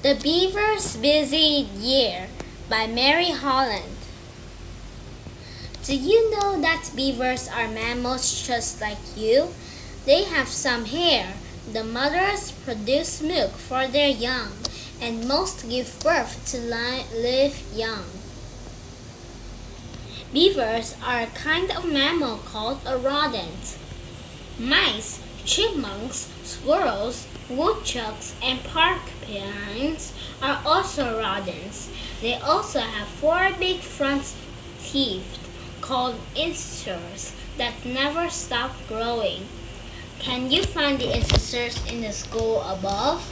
The Beaver's Busy Year by Mary Holland. Do you know that beavers are mammals just like you? They have some hair. The mothers produce milk for their young, and most give birth to live young. Beavers are a kind of mammal called a rodent. Mice, chipmunks, squirrels, woodchucks, and porcupines are also rodents. They also have four big front teeth called incisors that never stop growing. Can you find the incisors in the school above?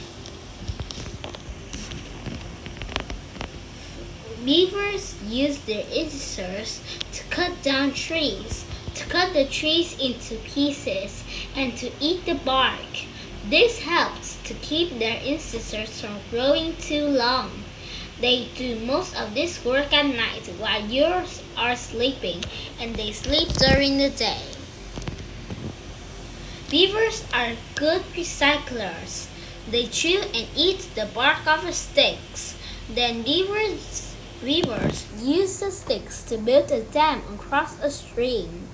Beavers use their incisors to cut down trees, to cut the trees into pieces, and to eat the bark. This helps to keep their incisors from growing too long. They do most of this work at night while yours are sleeping, and they sleep during the day. Beavers are good recyclers. They chew and eat the bark of the sticks. Then beavers use the sticks to build a dam across a stream.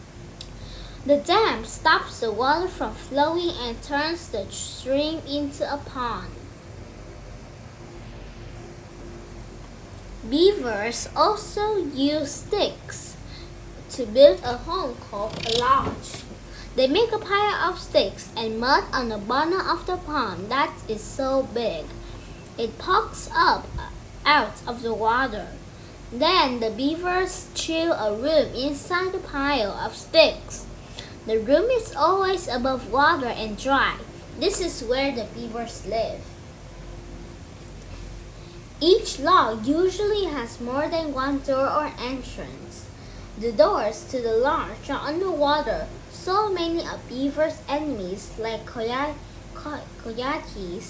The dam stops the water from flowing and turns the stream into a pond. Beavers also use sticks to build a home called a lodge. They make a pile of sticks and mud on the bottom of the pond that is so big it pokes up out of the water. Then the beavers chew a room inside the pile of sticks. The room is always above water and dry. This is where the beavers live. Each log usually has more than one door or entrance. The doors to the lodge are underwater, so many of beavers' enemies like coyotes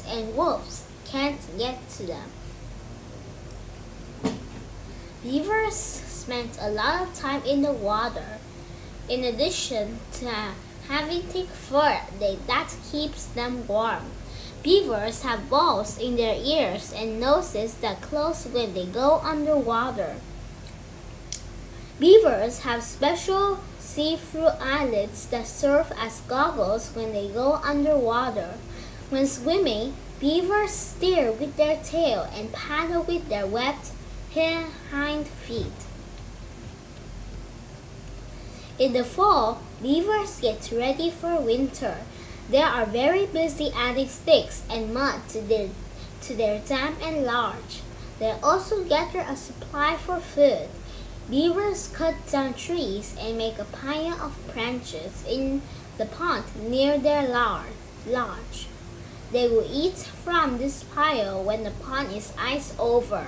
and wolves can't get to them. Beavers spend a lot of time in the water. In addition to having thick fur that keeps them warm, beavers have balls in their ears and noses that close when they go underwater. Beavers have special see-through eyelids that serve as goggles when they go underwater. When swimming, beavers steer with their tail and paddle with their webbed hind feet. In the fall, beavers get ready for winter. They are very busy adding sticks and mud to their dam and lodge. They also gather a supply for food. Beavers cut down trees and make a pile of branches in the pond near their lodge. They will eat from this pile when the pond is iced over.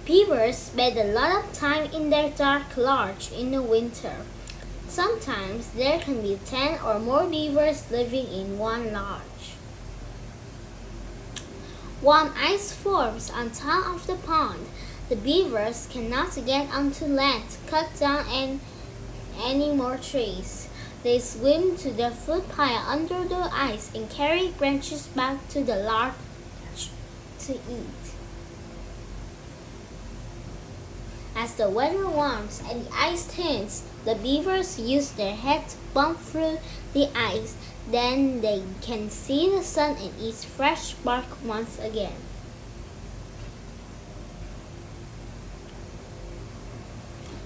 Beavers spend a lot of time in their dark lodge in the winter. Sometimes there can be 10 or more beavers living in one lodge. When ice forms on top of the pond, the beavers cannot get onto land to cut down any more trees. They swim to their food pile under the ice and carry branches back to the lodge to eat. As the weather warms and the ice thins, the beavers use their head to bump through the ice. Then they can see the sun and eat fresh bark once again.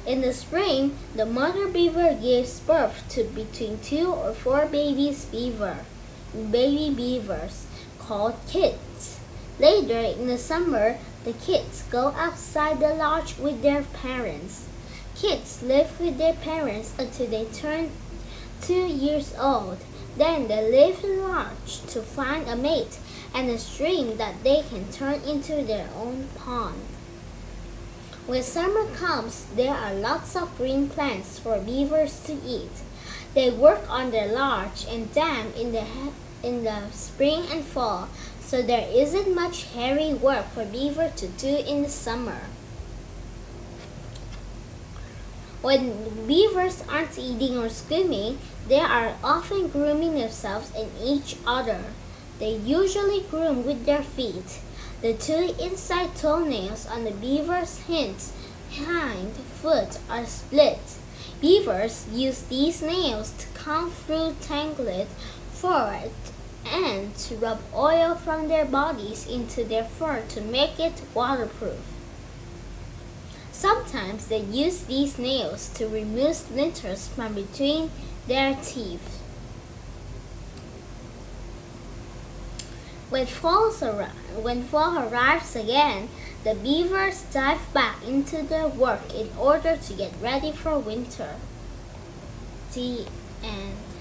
In the spring, the mother beaver gives birth to between 2 or 4 baby beavers called kids. Later in the summer, the kids go outside the lodge with their parents. Kids live with their parents until they turn 2 years old. Then they leave the lodge to find a mate and a stream that they can turn into their own pond. When summer comes, there are lots of green plants for beavers to eat. They work on their lodge and dam in the spring and fall, so there isn't much hairy work for beaver to do in the summer. When beavers aren't eating or swimming, they are often grooming themselves and each other. They usually groom with their feet. The two inside toenails on the beaver's hind foot are split. Beavers use these nails to comb through tangled fur and to rub oil from their bodies into their fur to make it waterproof. Sometimes they use these nails to remove splinters from between their teeth. When fall arrives again, the beavers dive back into their work in order to get ready for winter. The end.